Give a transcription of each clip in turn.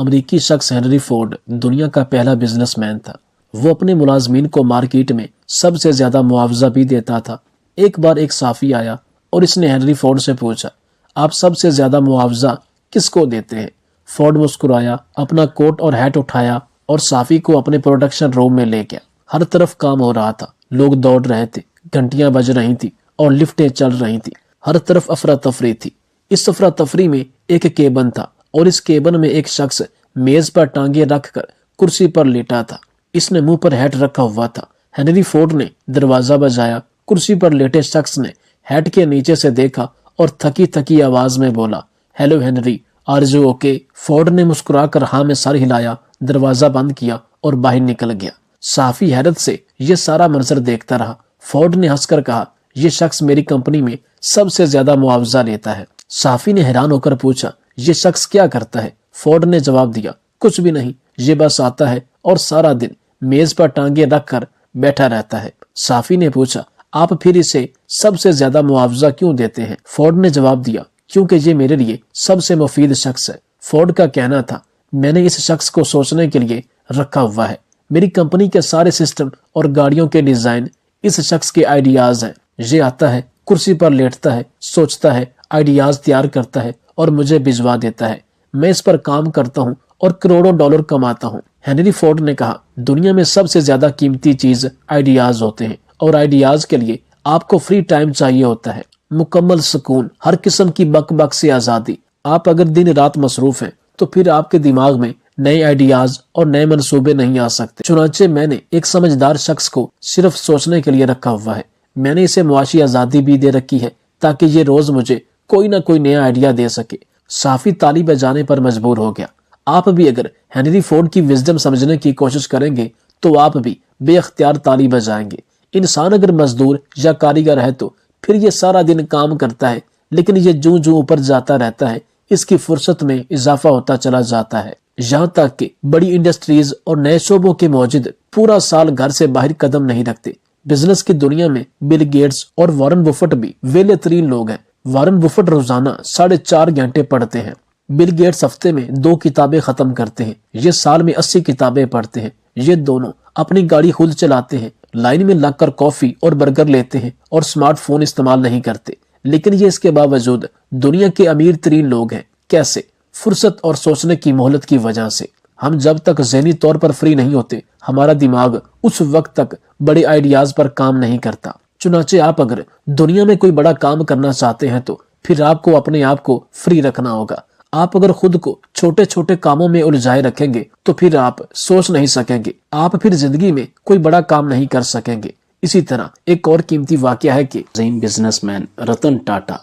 امریکی شخص Henry Ford دنیا کا پہلا بزنس مین تھا۔ وہ اپنے ملازمین کو مارکیٹ میں سب سے زیادہ معاوضہ بھی دیتا تھا۔ ایک بار ایک صحافی آیا اور اس نے ہنری فورڈ سے پوچھا، آپ سب سے زیادہ معاوضہ کس کو دیتے ہیں؟ فورڈ مسکرایا، اپنا کوٹ اور ہیٹ اٹھایا اور صحافی کو اپنے پروڈکشن روم میں لے گیا۔ ہر طرف کام ہو رہا تھا، لوگ دوڑ رہے تھے، گھنٹیاں بج رہی تھی اور لفٹیں چل رہی تھی۔ ہر طرف افراتفری تھی۔ اس افراتفری میں ایک کیبن تھا اور اس کیبن میں ایک شخص میز پر ٹانگیں رکھ کر کرسی پر لیٹا تھا۔ اس نے منہ پر ہیٹ رکھا ہوا تھا۔ ہنری فورڈ نے دروازہ بجایا۔ کرسی پر لیٹے شخص نے ہیٹ کے نیچے سے دیکھا اور تھکی تھکی آواز میں بولا، hello Henry, are you okay? Ford نے مسکرا کر ہاں میں سر ہلایا، دروازہ بند کیا اور باہر نکل گیا۔ صحافی حیرت سے یہ سارا منظر دیکھتا رہا۔ فورڈ نے ہنس کر کہا، یہ شخص میری کمپنی میں سب سے زیادہ معاوضہ لیتا ہے۔ صحافی نے حیران ہو کر پوچھا، یہ شخص کیا کرتا ہے؟ فورڈ نے جواب دیا، کچھ بھی نہیں، یہ بس آتا ہے اور سارا دن میز پر ٹانگیں رکھ کر بیٹھا رہتا ہے۔ صحافی نے پوچھا، آپ پھر اسے سب سے زیادہ معاوضہ کیوں دیتے ہیں؟ فورڈ نے جواب دیا، کیونکہ یہ میرے لیے سب سے مفید شخص ہے۔ فورڈ کا کہنا تھا، میں نے اس شخص کو سوچنے کے لیے رکھا ہوا ہے۔ میری کمپنی کے سارے سسٹم اور گاڑیوں کے ڈیزائن اس شخص کے آئیڈیاز ہیں۔ یہ آتا ہے، کرسی پر لیٹتا ہے، سوچتا ہے، آئیڈیاز تیار کرتا ہے اور مجھے بھجوا دیتا ہے۔ میں اس پر کام کرتا ہوں اور کروڑوں ڈالر کماتا ہوں۔ ہنری فورڈ نے کہا، دنیا میں سب سے زیادہ قیمتی چیز آئیڈیاز ہوتے ہیں اور آئیڈیاز کے لیے آپ کو فری ٹائم چاہیے ہوتا ہے، مکمل سکون، ہر قسم کی بک بک سے آزادی۔ آپ اگر دن رات مصروف ہیں تو پھر آپ کے دماغ میں نئے آئیڈیاز اور نئے منصوبے نہیں آ سکتے۔ چنانچہ میں نے ایک سمجھدار شخص کو صرف سوچنے کے لیے رکھا ہوا ہے۔ میں نے اسے معاشی آزادی بھی دے رکھی ہے تاکہ یہ روز مجھے کوئی نہ کوئی نیا آئیڈیا دے سکے۔ صحافی تالی بجانے پر مجبور ہو گیا۔ آپ بھی اگر ہنری فورڈ کی وزڈم سمجھنے کی کوشش کریں گے تو آپ بھی بے اختیار تالی بجائیں گے۔ انسان اگر مزدور یا کاریگر ہے تو پھر یہ سارا دن کام کرتا ہے، لیکن یہ جوں جوں اوپر جاتا رہتا ہے، اس کی فرصت میں اضافہ ہوتا چلا جاتا ہے، یہاں تک کہ بڑی انڈسٹریز اور نئے شعبوں کے موجد پورا سال گھر سے باہر قدم نہیں رکھتے۔ بزنس کی دنیا میں بل گیٹس اور وارن بفٹ بھی ویلے ترین لوگ ہیں۔ وارن بفٹ روزانہ 4.5 گھنٹے پڑھتے ہیں۔ بل گیٹس ہفتے میں 2 کتابیں ختم کرتے ہیں۔ یہ سال میں 80 کتابیں پڑھتے ہیں۔ یہ دونوں اپنی گاڑی خود چلاتے ہیں، لائن میں لگ کر کافی اور برگر لیتے ہیں اور سمارٹ فون استعمال نہیں کرتے، لیکن یہ اس کے باوجود دنیا کے امیر ترین لوگ ہیں۔ کیسے؟ فرصت اور سوچنے کی مہلت کی وجہ سے۔ ہم جب تک ذہنی طور پر فری نہیں ہوتے، ہمارا دماغ اس وقت تک بڑے آئیڈیاز پر کام نہیں کرتا۔ چنانچہ آپ اگر دنیا میں کوئی بڑا کام کرنا چاہتے ہیں تو پھر آپ کو اپنے آپ کو فری رکھنا ہوگا۔ آپ اگر خود کو چھوٹے چھوٹے کاموں میں الجھائے رکھیں گے تو پھر آپ سوچ نہیں سکیں گے، آپ پھر زندگی میں کوئی بڑا کام نہیں کر سکیں گے۔ اسی طرح ایک اور قیمتی واقعہ ہے کہ عظیم بزنس مین رتن ٹاٹا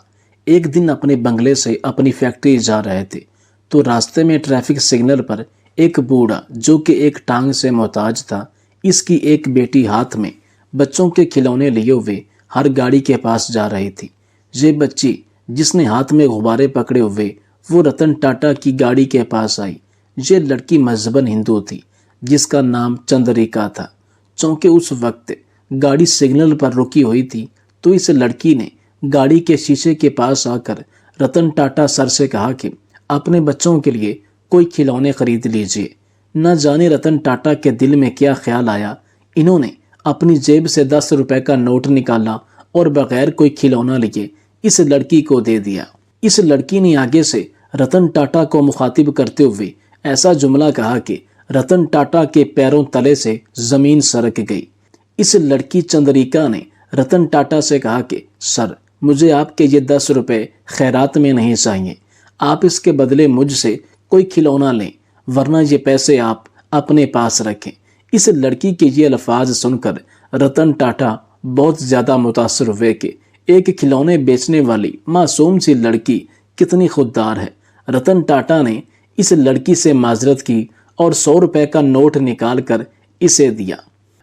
ایک دن اپنے بنگلے سے اپنی فیکٹری جا رہے تھے تو راستے میں ٹریفک سگنل پر ایک بوڑھا جو کہ ایک ٹانگ سے محتاج تھا، اس کی ایک بیٹی ہاتھ میں بچوں کے کھلونے لیے ہوئے ہر گاڑی کے پاس جا رہی تھی۔ یہ بچی جس نے ہاتھ میں غبارے پکڑے ہوئے وہ رتن ٹاٹا کی گاڑی کے پاس آئی۔ یہ لڑکی مذہباً ہندو تھی جس کا نام چندریکا تھا۔ چونکہ اس وقت گاڑی سگنل پر رکی ہوئی تھی تو اس لڑکی نے گاڑی کے شیشے کے پاس آ کر رتن ٹاٹا سر سے کہا کہ اپنے بچوں کے لیے کوئی کھلونے خرید لیجئے۔ نہ جانے رتن ٹاٹا کے دل میں کیا خیال آیا، انہوں نے اپنی جیب سے 10 روپے کا نوٹ نکالا اور بغیر کوئی کھلونا لیے اس لڑکی کو دے دیا۔ اس لڑکی نے آگے سے رتن ٹاٹا کو مخاطب کرتے ہوئے ایسا جملہ کہا کہ رتن ٹاٹا کے پیروں تلے سے زمین سرک گئی۔ اس لڑکی چندریکا نے رتن ٹاٹا سے کہا کہ سر، مجھے آپ کے یہ 10 روپے خیرات میں نہیں چاہیے، آپ اس کے بدلے مجھ سے کوئی کھلونا لیں، ورنہ یہ پیسے آپ اپنے پاس رکھیں۔ اس لڑکی کے یہ الفاظ سن کر رتن ٹاٹا بہت زیادہ متاثر ہوئے کہ ایک کھلونے بیچنے والی معصوم سی لڑکی کتنی خوددار ہے۔ رتن ٹاٹا نے اس لڑکی سے معذرت کی اور 100 روپے کا نوٹ نکال کر اسے دیا۔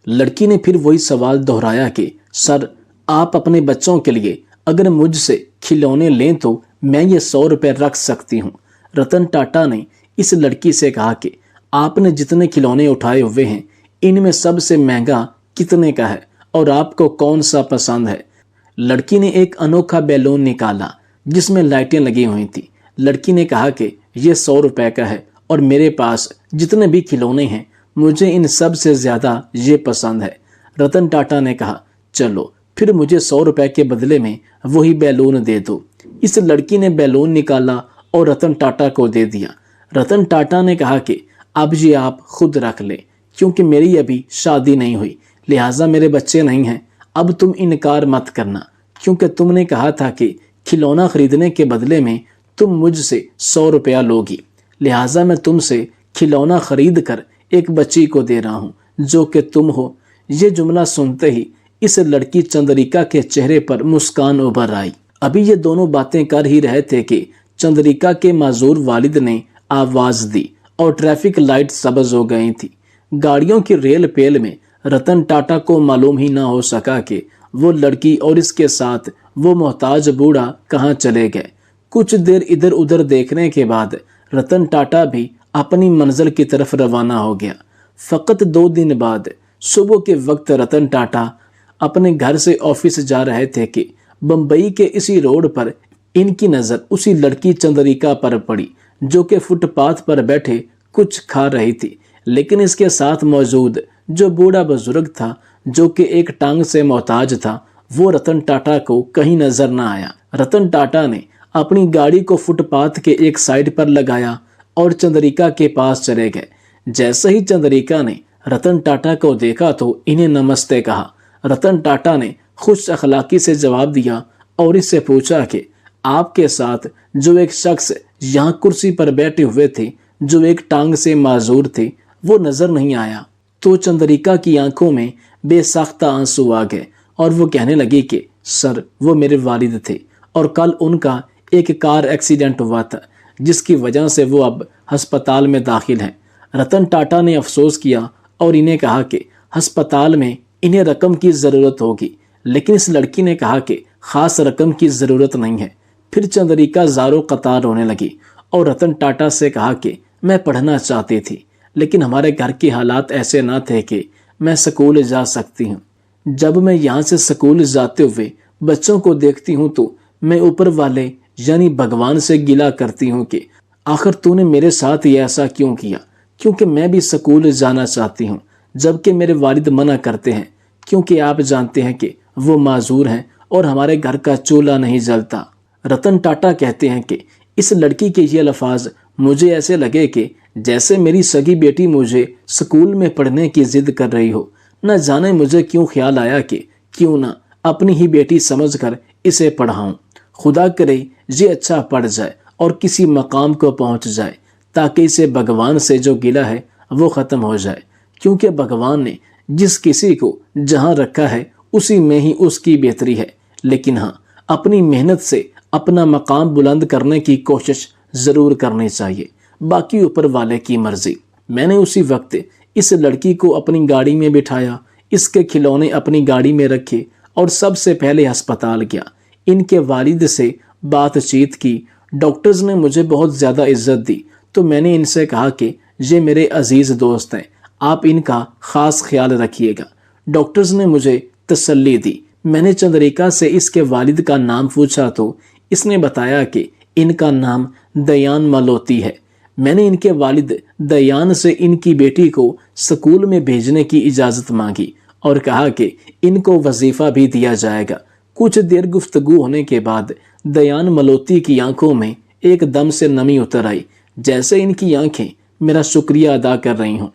لڑکی نے پھر وہی سوال دہرایا کہ سر، آپ اپنے بچوں کے لیے اگر مجھ سے کھلونے لیں تو میں یہ 100 روپے رکھ سکتی ہوں۔ رتن ٹاٹا نے اس لڑکی سے کہا کہ آپ نے جتنے کھلونے اٹھائے ہوئے ہیں ان میں سب سے مہنگا کتنے کا ہے اور آپ کو کون سا پسند ہے؟ لڑکی نے ایک انوکھا بیلون نکالا جس میں لائٹیں لگی ہوئی تھیں۔ لڑکی نے کہا کہ یہ 100 روپے کا ہے اور میرے پاس جتنے بھی کھلونے ہیں مجھے ان سب سے زیادہ یہ پسند ہے۔ رتن ٹاٹا نے کہا، چلو پھر مجھے 100 روپے کے بدلے میں وہی بیلون دے دو۔ اس لڑکی نے بیلون نکالا اور رتن ٹاٹا کو دے دیا۔ رتن ٹاٹا نے کہا کہ اب یہ آپ خود رکھ لیں، کیونکہ میری ابھی شادی نہیں ہوئی، لہٰذا میرے بچے نہیں ہیں۔ اب تم انکار مت کرنا، کیونکہ تم نے کہا تھا کہ کھلونا خریدنے کے بدلے میں تم مجھ سے 100 روپیہ لوگی، لہٰذا میں تم سے کھلونا خرید کر ایک بچی کو دے رہا ہوں جو کہ تم ہو۔ یہ جملہ سنتے ہی اس لڑکی چندریکا کے چہرے پر مسکان ابھر آئی۔ ابھی یہ دونوں باتیں کر ہی رہے تھے کہ چندریکا کے معذور والد نے آواز دی اور ٹریفک لائٹ سبز ہو گئی تھی۔ گاڑیوں کی ریل پیل میں رتن ٹاٹا کو معلوم ہی نہ ہو سکا کہ وہ لڑکی اور اس کے ساتھ وہ محتاج بوڑھا کہاں چلے گئے۔ کچھ دیر ادھر ادھر دیکھنے کے بعد رتن ٹاٹا بھی اپنی منزل کی طرف روانہ ہو گیا۔ فقط 2 دن بعد صبح کے وقت رتن ٹاٹا اپنے گھر سے آفس جا رہے تھے کہ بمبئی کے اسی روڈ پر ان کی نظر اسی لڑکی چندریکا پر پڑی، جو کہ فٹ پاتھ پر بیٹھے کچھ کھا رہی تھی، لیکن اس کے ساتھ موجود جو بوڑھا بزرگ تھا جو کہ ایک ٹانگ سے محتاج تھا، وہ رتن ٹاٹا کو کہیں نظر نہ آیا۔ رتن ٹاٹا نے اپنی گاڑی کو فٹ پاتھ کے ایک سائڈ پر لگایا اور چندریکا کے پاس چلے گئے۔ جیسے ہی چندریکا نے رتن ٹاٹا کو دیکھا تو انہیں نمستے کہا۔ رتن ٹاٹا نے خوش اخلاقی سے جواب دیا اور اس سے پوچھا کہ آپ کے ساتھ جو ایک شخص یہاں کرسی پر بیٹھے ہوئے تھے جو ایک ٹانگ سے معذور تھے، وہ نظر نہیں آیا؟ تو چندریکا کی آنکھوں میں بے ساختہ آنسو آ گئے اور وہ کہنے لگی کہ سر، وہ میرے والد تھے اور کل ان کا ایک کار ایکسیڈنٹ ہوا تھا جس کی وجہ سے وہ اب ہسپتال میں داخل ہیں۔ رتن ٹاٹا نے افسوس کیا اور انہیں کہا کہ ہسپتال میں انہیں رقم کی ضرورت ہوگی، لیکن اس لڑکی نے کہا کہ خاص رقم کی ضرورت نہیں ہے۔ پھر چندریکا زاروں قطار رونے لگی اور رتن ٹاٹا سے کہا کہ میں پڑھنا چاہتی تھی، لیکن ہمارے گھر کے حالات ایسے نہ تھے کہ میں سکول جا سکتی ہوں۔ جب میں یہاں سے سکول جاتے ہوئے بچوں کو دیکھتی ہوں تو میں اوپر والے یعنی بھگوان سے گلہ کرتی ہوں کہ آخر تو نے میرے ساتھ یہ ایسا کیوں کیا، کیونکہ میں بھی سکول جانا چاہتی ہوں، جبکہ میرے والد منع کرتے ہیں، کیونکہ آپ جانتے ہیں کہ وہ معذور ہیں اور ہمارے گھر کا چولہا نہیں جلتا۔ رتن ٹاٹا کہتے ہیں کہ اس لڑکی کے یہ الفاظ مجھے ایسے لگے کہ جیسے میری سگی بیٹی مجھے سکول میں پڑھنے کی ضد کر رہی ہو۔ نہ جانے مجھے کیوں خیال آیا کہ کیوں نہ اپنی ہی بیٹی سمجھ کر اسے پڑھاؤں۔ خدا کرے یہ اچھا پڑھ جائے اور کسی مقام کو پہنچ جائے، تاکہ اسے بھگوان سے جو گلہ ہے وہ ختم ہو جائے، کیونکہ بھگوان نے جس کسی کو جہاں رکھا ہے اسی میں ہی اس کی بہتری ہے۔ لیکن ہاں، اپنی محنت سے اپنا مقام بلند کرنے کی کوشش ضرور کرنی چاہیے، باقی اوپر والے کی مرضی۔ میں نے اسی وقت اس لڑکی کو اپنی گاڑی میں بٹھایا، اس کے کھلونے اپنی گاڑی میں رکھے اور سب سے پہلے ہسپتال گیا۔ ان کے والد سے بات چیت کی۔ ڈاکٹرز نے مجھے بہت زیادہ عزت دی، تو میں نے ان سے کہا کہ یہ میرے عزیز دوست ہیں، آپ ان کا خاص خیال رکھیے گا۔ ڈاکٹرز نے مجھے تسلی دی۔ میں نے چندریکا سے اس کے والد کا نام پوچھا تو اس نے بتایا کہ ان کا نام دیان ملوتی ہے۔ میں نے ان کے والد دیان سے ان کی بیٹی کو سکول میں بھیجنے کی اجازت مانگی اور کہا کہ ان کو وظیفہ بھی دیا جائے گا۔ کچھ دیر گفتگو ہونے کے بعد دیان ملوتی کی آنکھوں میں ایک دم سے نمی اتر آئی، جیسے ان کی آنکھیں میرا شکریہ ادا کر رہی ہوں۔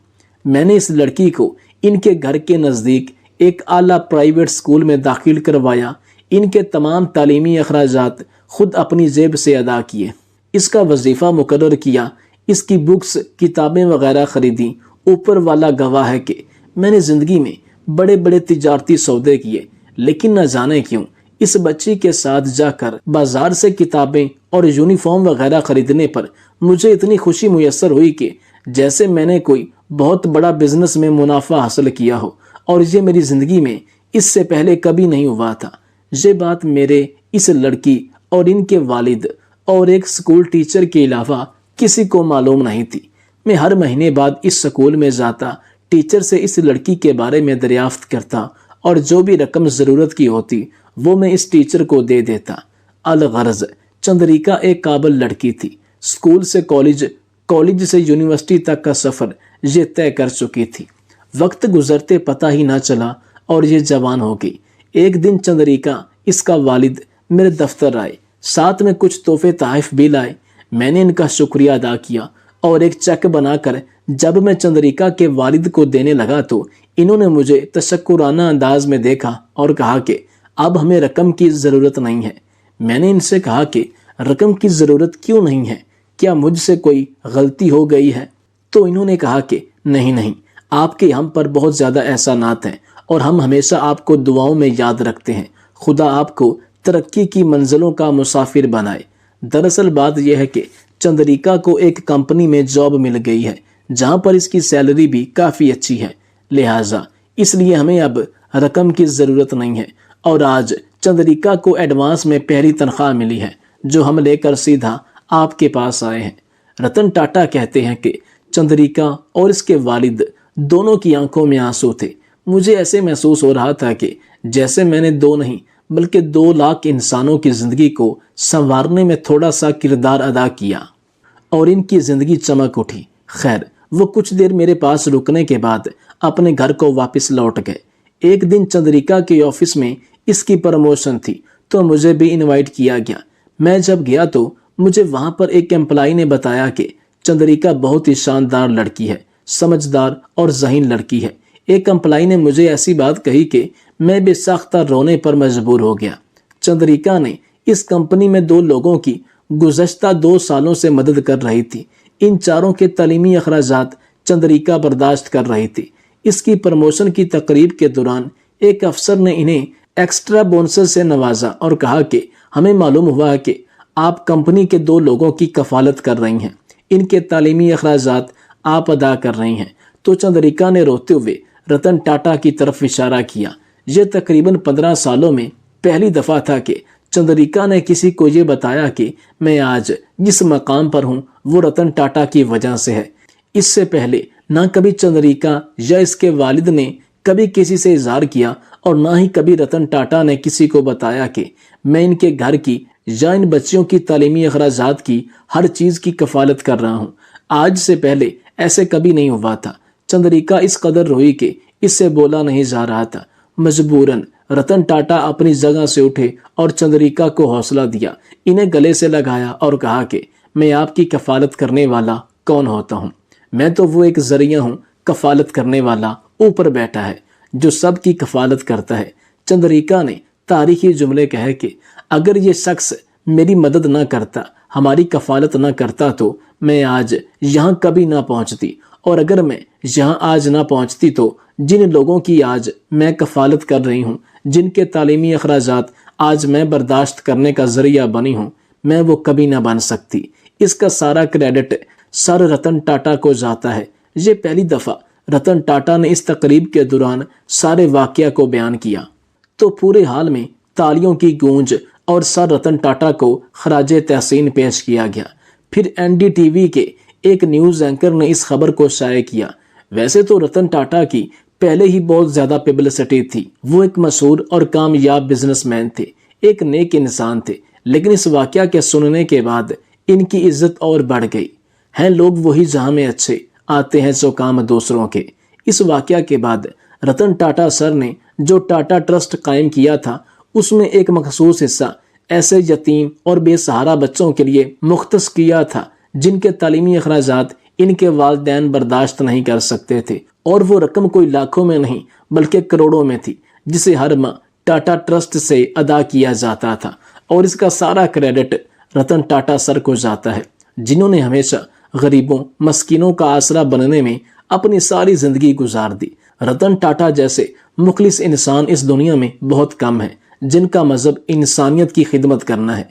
میں نے اس لڑکی کو ان کے گھر کے نزدیک ایک اعلیٰ پرائیویٹ سکول میں داخل کروایا۔ ان کے تمام تعلیمی اخراجات خود اپنی جیب سے ادا کیے، اس کا وظیفہ مقرر کیا، اس کی بکس، کتابیں وغیرہ خریدیں۔ اوپر والا گواہ ہے کہ میں نے زندگی میں بڑے بڑے تجارتی سودے کیے، لیکن نہ جانے کیوں اس بچی کے ساتھ جا کر بازار سے کتابیں اور یونیفارم وغیرہ خریدنے پر مجھے اتنی خوشی میسر ہوئی کہ جیسے میں نے کوئی بہت بڑا بزنس میں منافع حاصل کیا ہو، اور یہ میری زندگی میں اس سے پہلے کبھی نہیں ہوا تھا۔ یہ بات میرے اس لڑکی اور ان کے والد اور ایک سکول ٹیچر کے علاوہ کسی کو معلوم نہیں تھی۔ میں ہر مہینے بعد اس سکول میں جاتا، ٹیچر سے اس لڑکی کے بارے میں دریافت کرتا اور جو بھی رقم ضرورت کی ہوتی وہ میں اس ٹیچر کو دے دیتا۔ الغرض چندریکا ایک قابل لڑکی تھی، سکول سے کالج کالج سے یونیورسٹی تک کا سفر یہ طے کر چکی تھی۔ وقت گزرتے پتہ ہی نہ چلا اور یہ جوان ہو گئی۔ ایک دن چندریکا، اس کا والد، میرے دفتر آئے، ساتھ میں کچھ تحفے تحائف بھی لائے۔ میں نے ان کا شکریہ ادا کیا اور ایک چیک بنا کر جب میں چندریکا کے والد کو دینے لگا تو انہوں نے مجھے تشکرانہ انداز میں دیکھا اور کہا کہ اب ہمیں رقم کی ضرورت نہیں ہے۔ میں نے ان سے کہا کہ رقم کی ضرورت کیوں نہیں ہے؟ کیا مجھ سے کوئی غلطی ہو گئی ہے؟ تو انہوں نے کہا کہ نہیں، آپ کے ہم پر بہت زیادہ احسانات ہیں اور ہم ہمیشہ آپ کو دعاؤں میں یاد رکھتے ہیں۔ خدا آپ کو ترقی کی منزلوں کا مسافر بنائے۔ دراصل بات یہ ہے کہ چندریکا کو ایک کمپنی میں جاب مل گئی ہے جہاں پر اس کی سیلری بھی کافی اچھی ہے، لہٰذا اس لیے ہمیں اب رقم کی ضرورت نہیں ہے۔ اور آج چندریکا کو ایڈوانس میں پہلی تنخواہ ملی ہے جو ہم لے کر سیدھا آپ کے پاس آئے ہیں۔ رتن ٹاٹا کہتے ہیں کہ چندریکا اور اس کے والد دونوں کی آنکھوں میں آنسو تھے۔ مجھے ایسے محسوس ہو رہا تھا کہ جیسے میں نے 2 نہیں بلکہ 2 لاکھ انسانوں کی زندگی کو سنوارنے میں تھوڑا سا کردار ادا کیا اور ان کی زندگی چمک اٹھی۔ خیر، وہ کچھ دیر میرے پاس رکنے کے بعد اپنے گھر کو واپس لوٹ گئے۔ ایک دن چندریکا کے آفس میں اس کی پروموشن تھی تو مجھے بھی انوائٹ کیا گیا۔ میں جب گیا تو مجھے وہاں پر ایک امپلائی نے بتایا کہ چندریکا بہت ہی شاندار لڑکی ہے، سمجھدار اور ذہین لڑکی ہے۔ ایک امپلائی نے مجھے ایسی بات کہی کہ میں بے ساختہ رونے پر مجبور ہو گیا۔ چندریکا نے اس کمپنی میں 2 لوگوں کی گزشتہ 2 سالوں سے مدد کر رہی تھی۔ ان چاروں کے تعلیمی اخراجات چندریکا برداشت کر رہی تھی۔ اس کی پروموشن کی تقریب کے دوران ایک افسر نے انہیں ایکسٹرا بونسز سے نوازا اور کہا کہ ہمیں معلوم ہوا ہے کہ آپ کمپنی کے 2 لوگوں کی کفالت کر رہی ہیں، ان کے تعلیمی اخراجات آپ ادا کر رہی ہیں۔ تو چندریکا نے روتے ہوئے رتن ٹاٹا کی طرف اشارہ کیا۔ یہ تقریباً 15 سالوں میں پہلی دفعہ تھا کہ چندریکا نے کسی کو یہ بتایا کہ میں آج جس مقام پر ہوں وہ رتن ٹاٹا کی وجہ سے ہے۔ اس سے پہلے نہ کبھی چندریکا یا اس کے والد نے کبھی کسی سے اظہار کیا اور نہ ہی کبھی رتن ٹاٹا نے کسی کو بتایا کہ میں ان کے گھر کی یا ان بچیوں کی تعلیمی اخراجات کی ہر چیز کی کفالت کر رہا ہوں۔ آج سے پہلے ایسے کبھی نہیں ہوا تھا۔ چندریکا اس قدر روئی کہ اس سے بولا نہیں جا رہا تھا۔ مجبوراً رتن ٹاٹا اپنی جگہ سے اٹھے اور چندریکا کو حوصلہ دیا، انہیں گلے سے لگایا اور کہا کہ میں آپ کی کفالت کرنے والا کون ہوتا ہوں؟ میں تو وہ ایک ذریعہ ہوں، کفالت کرنے والا اوپر بیٹھا ہے جو سب کی کفالت کرتا ہے۔ چندریکا نے تاریخی جملے کہے کہ اگر یہ شخص میری مدد نہ کرتا، ہماری کفالت نہ کرتا تو میں آج یہاں کبھی نہ پہنچتی، اور اگر میں یہاں آج نہ پہنچتی تو جن لوگوں کی آج میں کفالت کر رہی ہوں، جن کے تعلیمی اخراجات آج میں برداشت کرنے کا ذریعہ بنی ہوں، میں وہ کبھی نہ بن سکتی۔ اس کا سارا کریڈٹ سر رتن ٹاٹا کو جاتا ہے۔ یہ پہلی دفعہ رتن ٹاٹا نے اس تقریب کے دوران سارے واقعہ کو بیان کیا تو پورے حال میں تالیوں کی گونج اور سر رتن ٹاٹا کو خراج تحسین پیش کیا گیا۔ پھر NDTV کے ایک نیوز اینکر نے اس خبر کو شائع کیا۔ ویسے تو رتن ٹاٹا کی پہلے ہی بہت زیادہ پبلسٹی تھی، وہ ایک مشہور اور کامیاب بزنس مین تھے، ایک نیک انسان تھے، لیکن اس واقعہ کے سننے کے بعد ان کی عزت اور بڑھ گئی۔ ہیں لوگ وہی جہاں میں اچھے، آتے ہیں سو کام دوسروں کے۔ اس واقعہ کے بعد رتن ٹاٹا سر نے جو ٹاٹا ٹرسٹ قائم کیا تھا اس میں ایک مخصوص حصہ ایسے یتیم اور بے سہارا بچوں کے لیے مختص کیا تھا جن کے تعلیمی اخراجات ان کے والدین برداشت نہیں کر سکتے تھے، اور وہ رقم کوئی لاکھوں میں نہیں بلکہ کروڑوں میں تھی جسے ہر ماہ ٹاٹا ٹرسٹ سے ادا کیا جاتا تھا، اور اس کا سارا کریڈٹ رتن ٹاٹا سر کو جاتا ہے، جنہوں نے ہمیشہ غریبوں مسکینوں کا آسرا بننے میں اپنی ساری زندگی گزار دی۔ رتن ٹاٹا جیسے مخلص انسان اس دنیا میں بہت کم ہیں جن کا مذہب انسانیت کی خدمت کرنا ہے۔